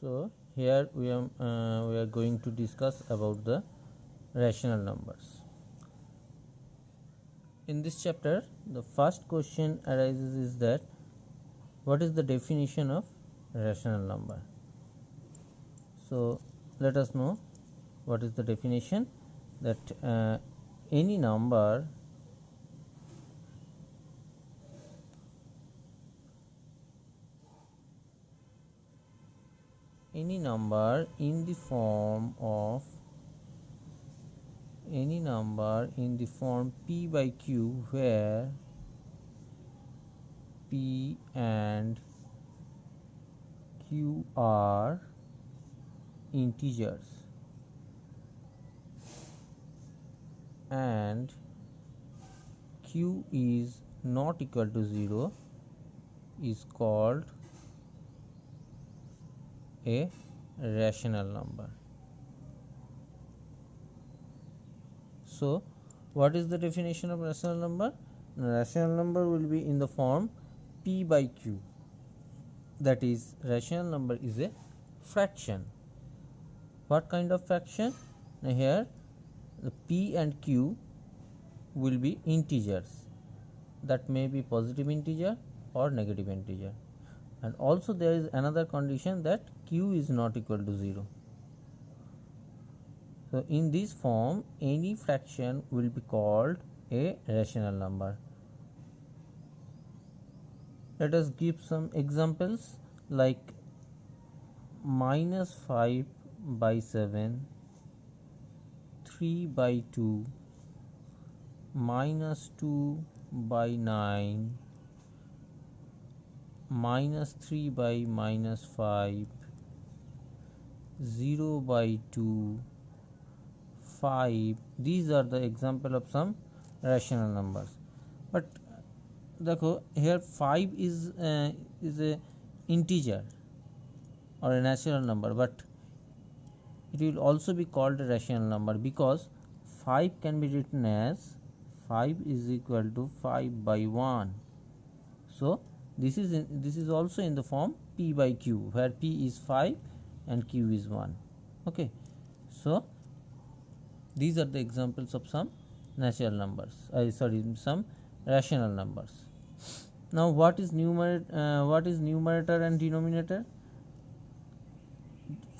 So here we are going to discuss about the rational numbers. In this chapter, the first question arises is that what is the definition of rational number? So let us know what is the definition. That any number in the form p by q, where p and q are integers and q is not equal to 0 is called a rational number. So what is the definition of rational number? Rational number will be in the form p by q, that is rational number is a fraction. What kind of fraction? Now here the p and q will be integers, that may be positive integer or negative integer, and also there is another condition that q is not equal to 0. So in this form any fraction will be called a rational number. Let us give some examples like -5 by 7, 3 by 2, -2 by 9, -3 by -5, 0 by 2, 5. These are the example of some rational numbers. But देखो here 5 is a integer or a natural number, but it will also be called a rational number because 5 can be written as 5 is equal to 5 by 1. So this is also in the form p by q, where p is 5 and q is 1. Okay, so these are the examples of some natural numbers, some rational numbers. Now what is numerator and denominator?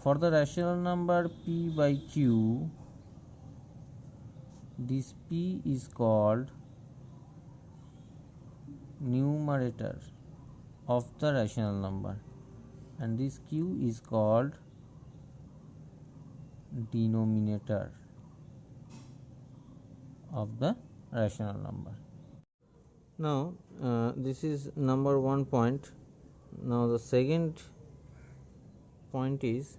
For the rational number p by q, this p is called numerator of the rational number and this q is called denominator of the rational number. Now this is number 1 point. Now the second point is,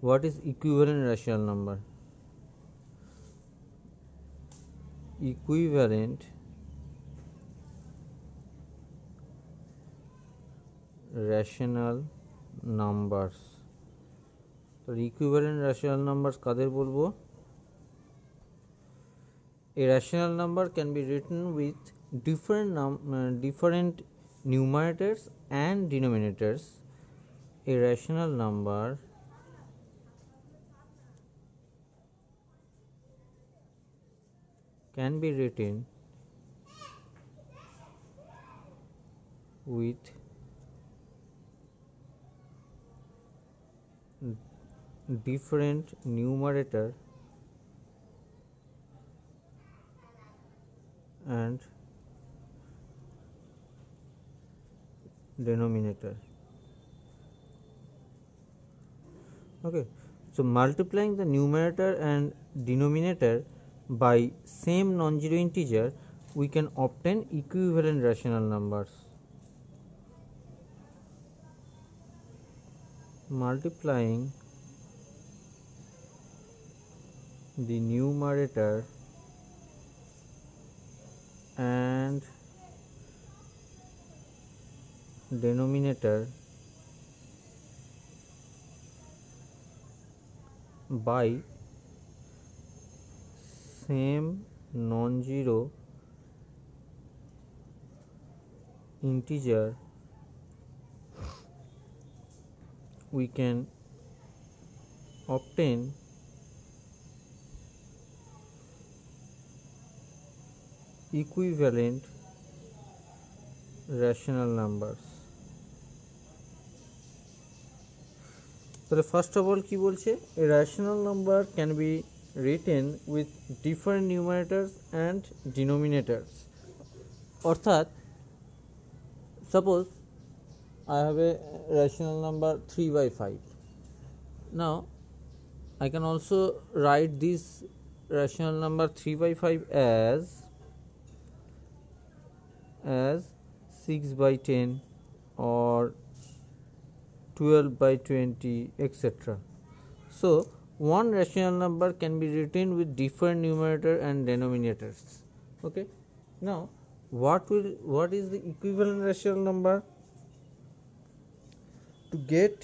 what is equivalent rational number? Equivalent rational numbers. तो equivalent rational numbers काদের बोलबो? A rational number can be written with different numerators and denominators. A rational number can be written with different numerator and denominator. Okay, so multiplying the numerator and denominator by same non-zero integer, we can obtain equivalent rational numbers. Multiplying the numerator and denominator by same non-zero integer, we can obtain equivalent rational numbers। তাহলে first of all কি বলছে, a rational number can be written with different numerators and denominators. অর্থাৎ suppose I have a rational number 3 by 5. Now I can also write this rational number 3 by 5 as 6 by 10 or 12 by 20, etc. So one rational number can be written with different numerator and denominators. Okay, now what is the equivalent rational number? To get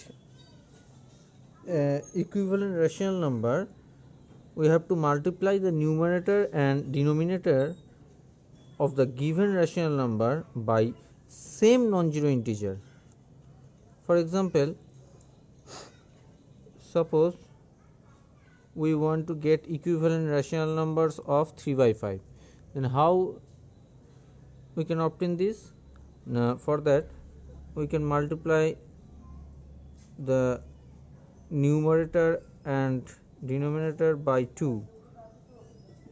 equivalent rational number, we have to multiply the numerator and denominator of the given rational number by same non-zero integer. For example, suppose we want to get equivalent rational numbers of 3 by 5, then how we can obtain this? Now for that we can multiply the numerator and denominator by 2,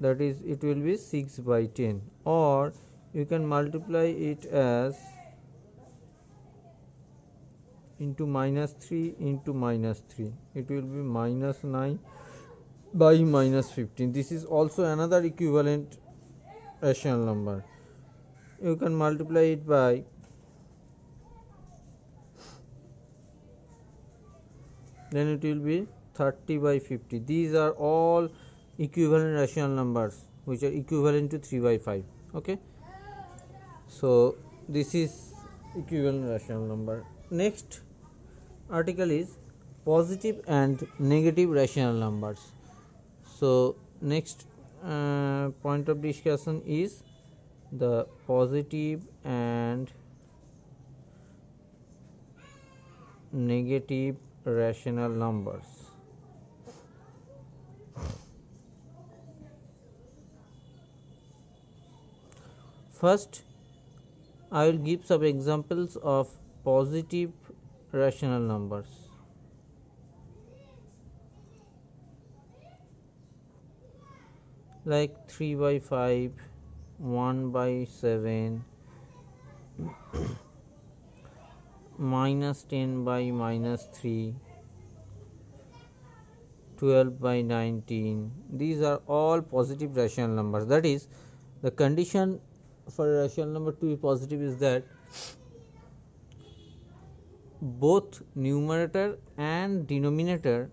that is it will be 6 by 10, or you can multiply it as into minus 3 into minus 3, it will be minus 9 by minus 15. This is also another equivalent rational number. You can multiply it by then it will be 30 by 50. These are all equivalent rational numbers which are equivalent to 3 by 5. Okay, so this is equivalent rational number. Next article is positive and negative rational numbers. So next point of discussion is the positive and negative rational numbers. First I will give some examples of positive rational numbers. Like 3 by 5, 1 by 7, minus 10 by minus 3, 12 by 19. These are all positive rational numbers. That is, the condition for a rational number to be positive is that both numerator and denominator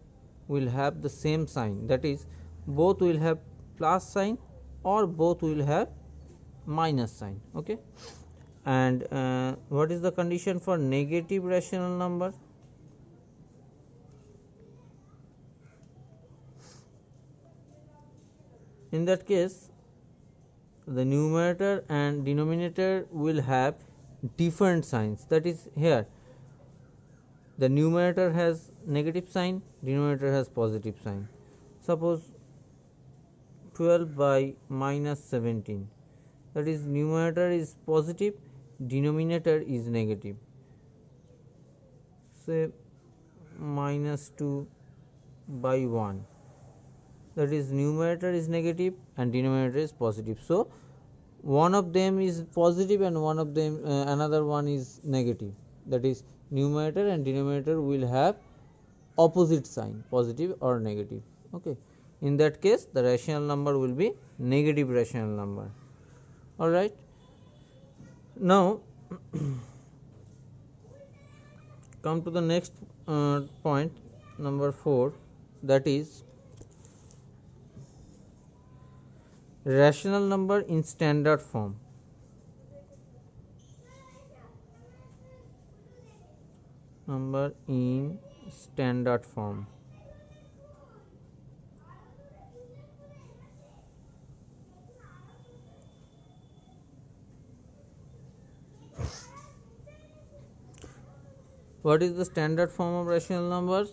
will have the same sign, that is both will have plus sign or both will have minus sign. Okay, and what is the condition for negative rational number? In that case, the numerator and denominator will have different signs. That is, here the numerator has negative sign, denominator has positive sign. Suppose 12 by minus 17, that is numerator is positive, denominator is negative. Say minus 2 by 1, that is numerator is negative and denominator is positive. So one of them is positive and one of them another one is negative, that is numerator and denominator will have opposite sign, positive or negative. Okay, in that case the rational number will be negative rational number. All right, now come to the next point, number 4, that is rational number in standard form. Number in standard form. What is the standard form of rational numbers?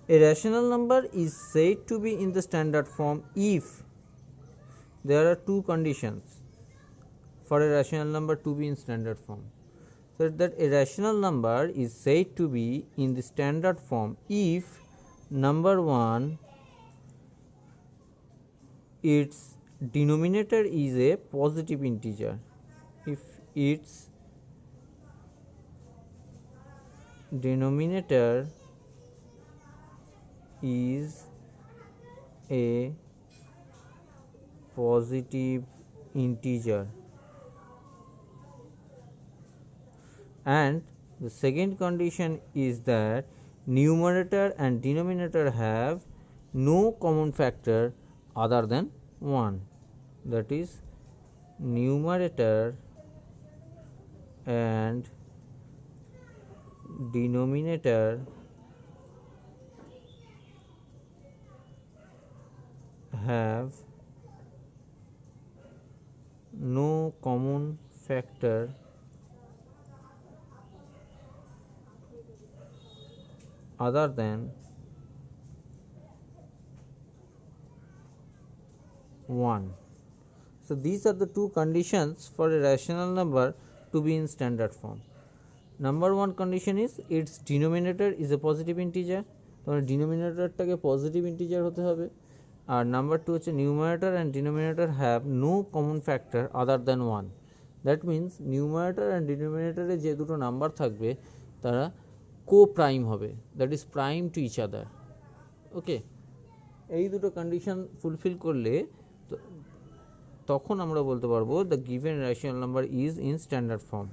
A rational number is said to be in the standard form if there are two conditions for a rational number to be in standard form. So that a rational number is said to be in the standard form if number 1, its denominator is a positive integer. If its denominator is a positive integer, and the second condition is that numerator and denominator have no common factor other than 1, that is numerator and denominator have no common factor other than 1. So these are the two conditions for a rational number to be in standard form. Number 1 condition is its denominator is a positive integer, তোমার ডিনোমিনেটরটাকে positive integer হতে হবে। আর number 2 হচ্ছে numerator and denominator have no common factor other than 1, that means numerator and ডিনোমিনেটরে যে দুটো number থাকবে তারা coprime হবে, that is prime to each other. Okay, এই দুটো কন্ডিশন ফুলফিল করলে তখন আমরা বলতে পারবো the given rational number is in standard form.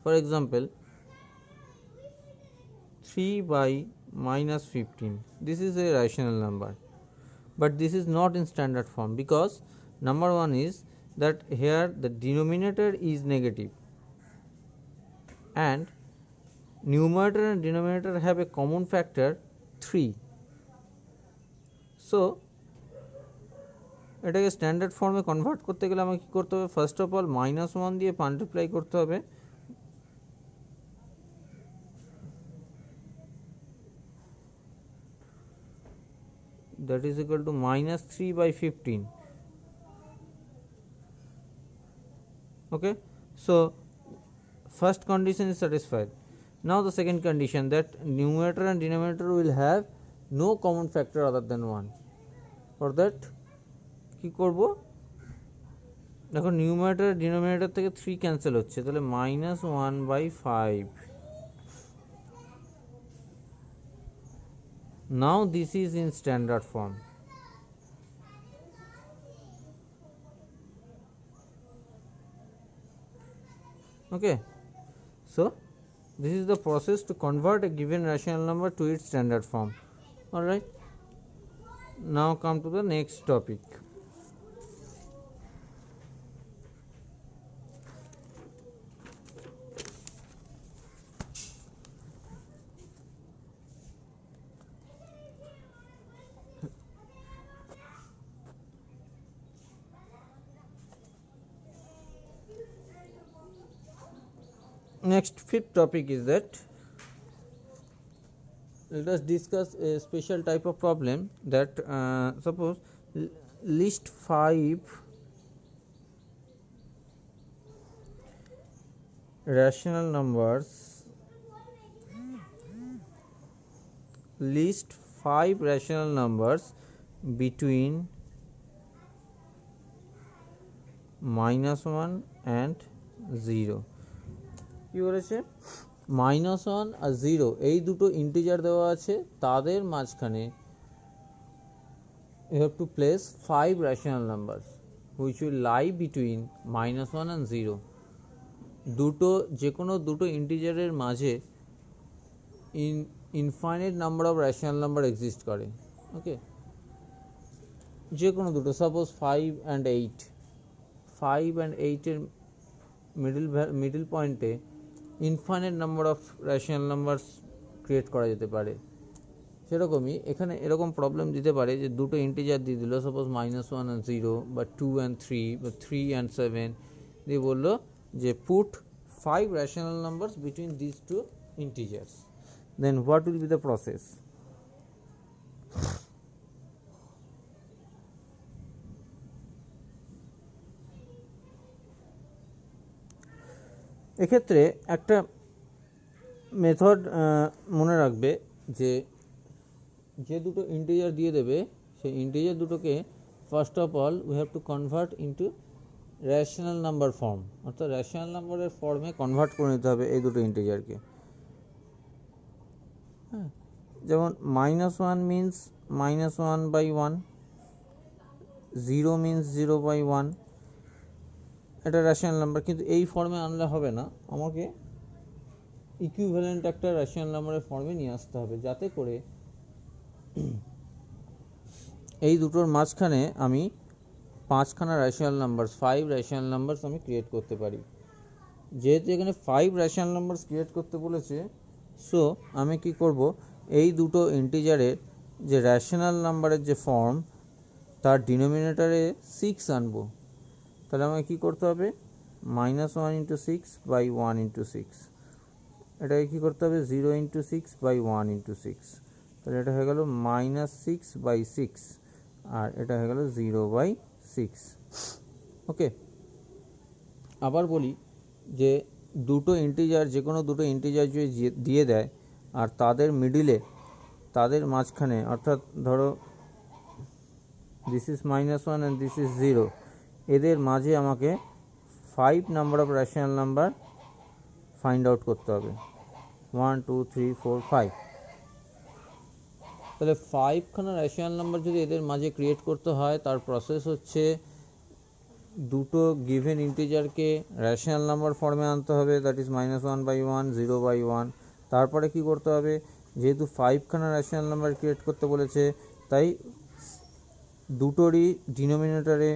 For example, 3 by minus 15, this is a rational number, but this is not in standard form because number 1 is that here the denominator is negative and numerator and denominator have a common factor 3. So এটাকে standard ফর্মে convert করতে গেলে আমাকে কী করতে হবে, first of all -1 দিয়ে multiply করতে হবে, that is equal to minus 3 by 15. Okay, so first condition is satisfied. Now the second condition, that numerator and denominator will have no common factor other than 1. For that কি করব, দেখো numerator denominator থেকে 3 cancel হচ্ছে, তাহলে -1/5. Now this is in standard form. Okay, so this is the process to convert a given rational number to its standard form. All right, now come to the next topic. Next, fifth topic is that let us discuss a special type of problem that suppose list 5 rational numbers, list 5 rational numbers between -1 and 0. কি বলেছে, -1 আর 0 এই দুটো integer দেওয়া আছে, তাদের মাঝখানে you have to place 5 rational numbers which will lie between -1 and 0. দুটো যে কোনো দুটো ইন্টিজারের মাঝে infinite number of rational number exist করে। ওকে, যে কোনো দুটো, সাপোজ 5 and 8, 5 and 8 এর মিডল পয়েন্টে infinite number of rational numbers create করা যেতে পারে। সেরকমই এখানে এরকম প্রবলেম দিতে পারে যে দুটো ইন্টিজার দিয়ে দিল, সাপোজ -1 and 0 বা 2 and 3 বা 3 and 7 দিয়ে বললো যে put 5 rational numbers between these two integers. then what will be the process? এক্ষেত্রে একটা মেথড মনে রাখবে যে যে দুটো ইন্টিজার দিয়ে দেবে সেই ইন্টিজার দুটোকে first of all we have to convert into rational number form, অর্থাৎ রেশনাল নাম্বারের ফর্মে কনভার্ট করে নিতে হবে এই দুটো ইন্টিজারকে। হ্যাঁ, যেমন -1 মিন্স -1/1, 0 মিন্স 0/1, এটা রেশনাল নাম্বার, কিন্তু এই ফর্মে আনলে হবে না, আমাকে ইকুইভ্যালেন্ট একটা রেশনাল নাম্বারের ফর্মে নিয়ে আসতে হবে, যাতে করে এই দুটোর মাঝখানে আমি 5খানা রেশনাল নাম্বারস, 5 রেশনাল নাম্বারস আমি ক্রিয়েট করতে পারি। যেহেতু এখানে 5 রেশনাল নাম্বারস ক্রিয়েট করতে বলেছে, সো আমি কি করব, এই দুটো ইন্টিজারের যে রেশনাল নাম্বারের যে ফর্ম তার ডিনোমিনেটরে 6 আনবো। তাহলে আমাকে কী করতে হবে, -1 × 6/1 × 6, এটাকে কী করতে হবে 0 × 6/1 × 6, তাহলে এটা হয়ে গেল -6/6, আর এটা হয়ে গেল 0/6। ওকে, আবার বলি যে দুটো ইন্টিজার, যে কোনো দুটো ইন্টিজার যদি দিয়ে দেয় আর তাদের মিডিলে, তাদের মাঝখানে, অর্থাৎ ধরো this is -1 and this is 0, এদের মাঝে আমাকে 5 number of rational number find out করতে হবে, 1 2 3 4 5। তাহলে 5খানা রেশনাল নাম্বার যদি এদের মাঝে ক্রিয়েট করতে হয়, তার প্রসেস হচ্ছে দুটো গিভেন ইন্টিজারকে রেশনাল নাম্বার ফর্মে আনতে হবে, দ্যাট ইজ -1/1, 0/1। তারপরে কি করতে হবে, যেহেতু 5খানা রেশনাল নাম্বার ক্রিয়েট করতে বলেছে, তাই দুটোরই ডিনোমিনেটরে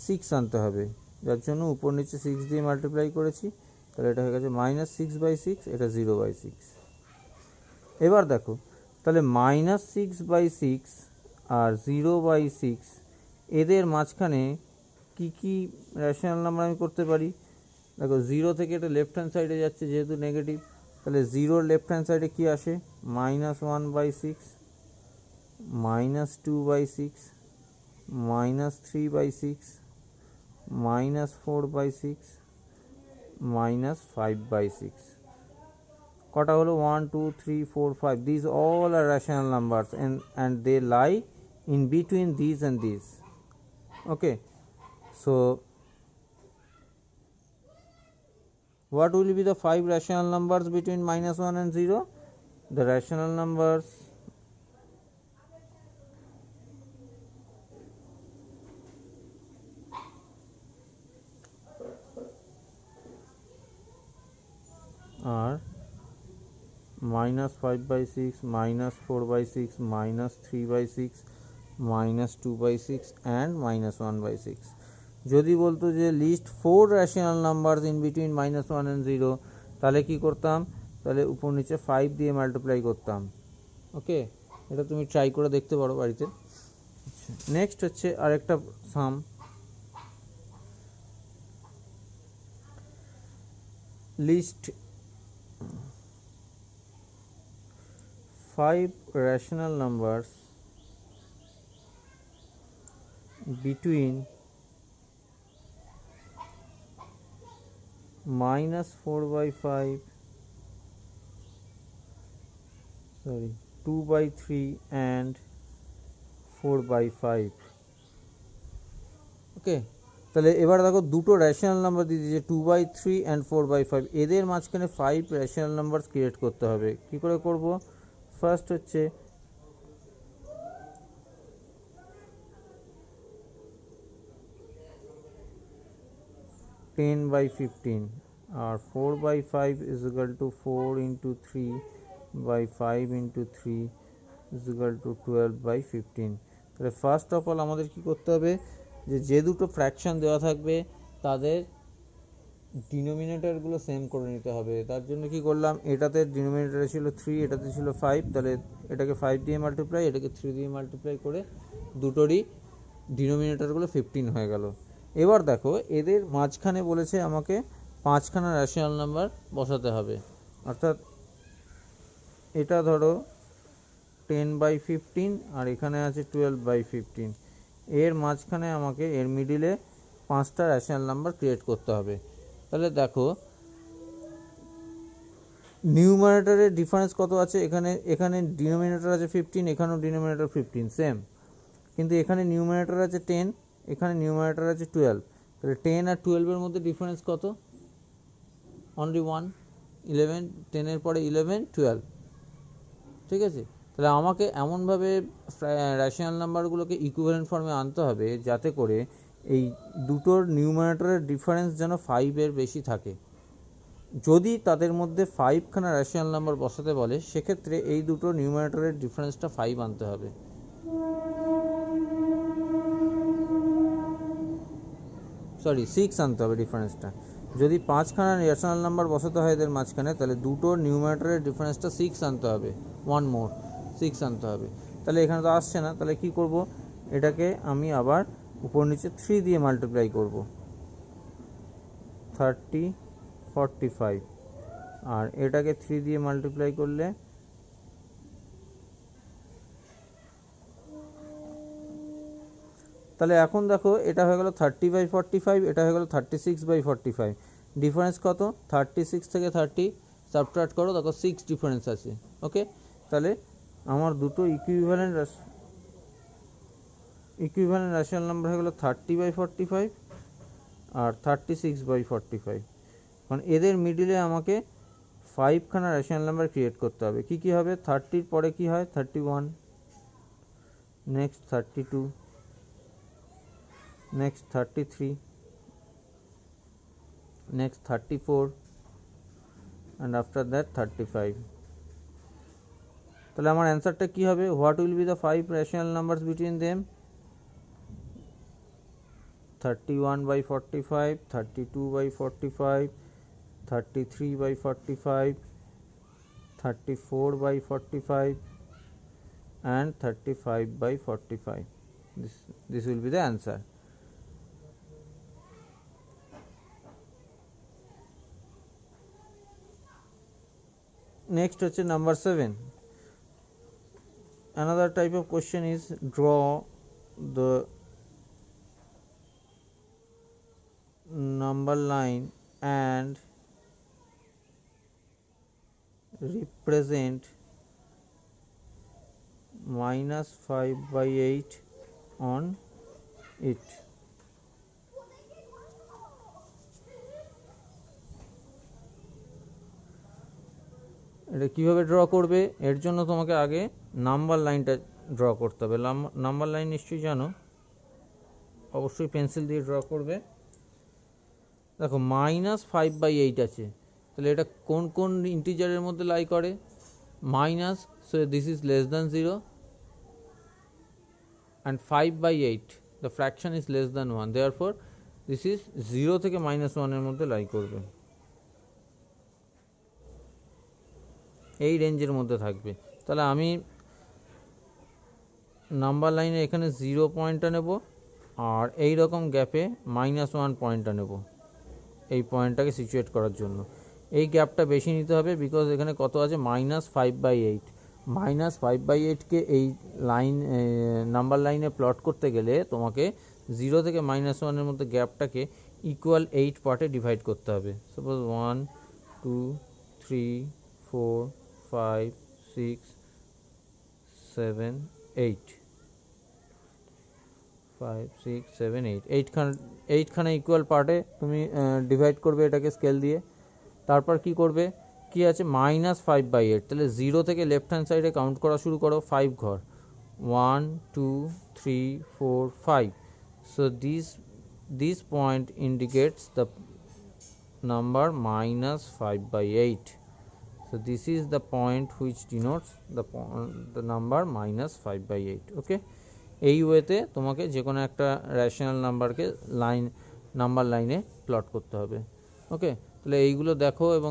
6 আনতে হবে, যার জন্য উপর নিচে 6 দিয়ে মাল্টিপ্লাই করেছি, তাহলে এটা হয়ে গেছে -6/6, এটা 0/6। এবার দেখো, তাহলে -6/6 আর 0/6 এদের মাঝখানে কি কি রেশনাল নাম্বার আমি করতে পারি। দেখো 0 থেকে এটা লেফট হ্যান্ড সাইডে যাচ্ছে, যেহেতু নেগেটিভ, তাহলে 0 লেফট হ্যান্ড সাইডে কি আসে, -1/6, -2/6, -3/6, -4/6, -5/6। কটা হলো, 1 2 3 4 5, these all are rational numbers and they lie in between these and these. Okay, so what will be the 5 rational numbers between -1 and 0? The rational numbers are -5/6, -4/6, -3/6, -2/6 and -1/6। যদি বলতো যে list 4 rational numbers in between -1 and 0, তাহলে কি করতাম, তাহলে উপর নিচে 5 দিয়ে মাল্টিপ্লাই করতাম। ওকে, এটা তুমি ট্রাই করে দেখতে পারো বাড়িতে। নেক্সট হচ্ছে আরেকটা sum, list 5 rational numbers between -4/5, 2/3 and 4/5। Okay, তাহলে এবার দেখো দুটো রেশনাল নাম্বার দিয়ে দিয়েছে 2/3 and 4/5, এদের মাঝখানে 5 রেশনাল নাম্বার ক্রিয়েট করতে হবে। কি করে করব, ফার্স্ট হচ্ছে 10/15 আর 4/5 is equal to 4 × 3/5 × 3 is equal to 12/15। তাহলে ফার্স্ট অফ অল আমাদের কি করতে হবে, যে দুটো ফ্র্যাকশন দেওয়া থাকবে তাদের ডিনোমিনেটরগুলো সেম করে নিতে হবে। তার জন্য কি করলাম, এটাতে ডিনোমিনেটরে ছিল 3, এটাতে ছিল 5, তাহলে এটাকে 5 দিয়ে মাল্টিপ্লাই, এটাকে 3 দিয়ে মাল্টিপ্লাই করে দুটোরই ডিনোমিনেটরগুলো 15 হয়ে গেল। এবার দেখো এদের মাঝখানে বলেছে আমাকে 5খানা রেশনাল নাম্বার বসাতে হবে, অর্থাৎ এটা ধরো 10/15 আর এখানে আছে 12/15, এর মাঝখানে আমাকে এর মিডিলে 5টা রেশনাল নাম্বার ক্রিয়েট করতে হবে। তাহলে দেখো নিউমারেটরের ডিফারেন্স কত আছে, এখানে ডিনোমিনেটর আছে 15, এখানেও ডিনোমিনেটর 15 সেম, কিন্তু এখানে নিউমারেটর আছে 10, এখানে নিউমারেটর আছে 12, তাহলে 10 আর 12 মধ্যে ডিফারেন্স কত? অনলি 1, 11, 10 পরে 11, 12, ঠিক আছে। তাহলে আমাকে এমনভাবে রেশনাল নাম্বারগুলোকে ইকুইভ্যালেন্ট ফর্মে আনতে হবে যাতে করে এই দুটোর নিউমারেটরের ডিফারেন্স যেন 5 বেশি থাকে। যদি তাদের মধ্যে 5খানা রেশনাল নাম্বার বসাতে বলে সেক্ষেত্রে এই দুটো নিউমারেটরের ডিফারেন্সটা 5 আনতে হবে। সরি 6 আনতে হবে ডিফারেন্সটা। যদি 5খানা রেশনাল নাম্বার বসাতে হয় এদের মাঝখানে তাহলে দুটো নিউমারেটরের ডিফারেন্সটা 6 আনতে হবে, 1 মোর 6 আনতে হবে। তাহলে এখানে তো আসছে না, তাহলে কি করব, এটাকে আমি আবার উপর নিচে 3 দিয়ে মাল্টিপ্লাই করব, 30, 45, আর এটাকে 3 দিয়ে মাল্টিপ্লাই করলে তাহলে এখন দেখো এটা হয়ে গেল 30/45, এটা হয়ে গেল 36/45। ডিফারেন্স কত? 36 থেকে 30 সাবট্রাক্ট করো, দেখো 6 ডিফারেন্স আছে। ওকে, তাহলে আমার দুটো ইকুইভ্যালেন্ট রেশনাল নাম্বার হয়ে গেল 30/45 আর 36/45। কারণ এদের মিডিলে আমাকে 5খানা রেশনাল নাম্বার ক্রিয়েট করতে হবে। কি কি হবে? 30 পরে কি হয়? 31, next 32, next 33, next 34, and after that 35. তাহলে আমার অ্যান্সারটা কি হবে? What will be the 5 rational numbers between them? 31/45, 32/45, 33/45, 34/45, and 35/45. This will be the answer. Next হচ্ছে number 7. Another type of question is draw the number line and represent -5/8 on it. এটা কিভাবে draw করবে? এর জন্য তোমাকে আগে নাম্বার লাইনটা draw করতে হবে। নাম্বার লাইন নিশ্চয়ই জানো, অবশ্যই পেন্সিল দিয়ে ড্র করবে। দেখো -5/8 আছে, তাহলে এটা কোন কোন ইন্টিজারের মধ্যে লাই করে? Minus, so this is less than 0, and 5/8 the fraction is less than 1, therefore this is 0 থেকে -1 এর মধ্যে লাই করবে, এই রেঞ্জের মধ্যে থাকবে। তাহলে আমি নাম্বার লাইনে এখানে 0 পয়েন্টটা নেব আর এই রকম গ্যাপে -1 পয়েন্টটা নেব, এই পয়েন্টটাকে সিচুয়েট করার জন্য। এই গ্যাপটা বেশি নিতে হবে বিকজ এখানে কত আছে? -5/8। -5/8কে এই লাইন নাম্বার লাইনে প্লট করতে গেলে তোমাকে 0 থেকে -1 এর মধ্যে গ্যাপটাকে ইকুয়াল 8 পার্টে ডিভাইড করতে হবে। সাপোজ 1, 2, 3, 4, 5, 6, 7, 8, 5, 6, 7, 8, 8খানা ইকুয়াল পার্টে তুমি ডিভাইড করবে এটাকে স্কেল দিয়ে। তারপর কি করবে? কি আছে? -5/8, তাহলে 0 থেকে লেফট হ্যান্ড সাইডে কাউন্ট করা শুরু করো, 5 ঘর, 1, 2, 3, 4, 5. So this point indicates the number -5/8. So this is the point which denotes the number -5/8. Okay, এই ওয়েতে তোমাকে যে কোনো একটা রেশনাল নাম্বারকে নাম্বার লাইনে প্লট করতে হবে। ওকে, তাহলে এইগুলো দেখো এবং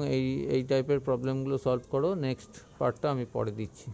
এই টাইপের প্রবলেমগুলো সলভ করো। নেক্সট পার্টটা আমি পরে দিচ্ছি।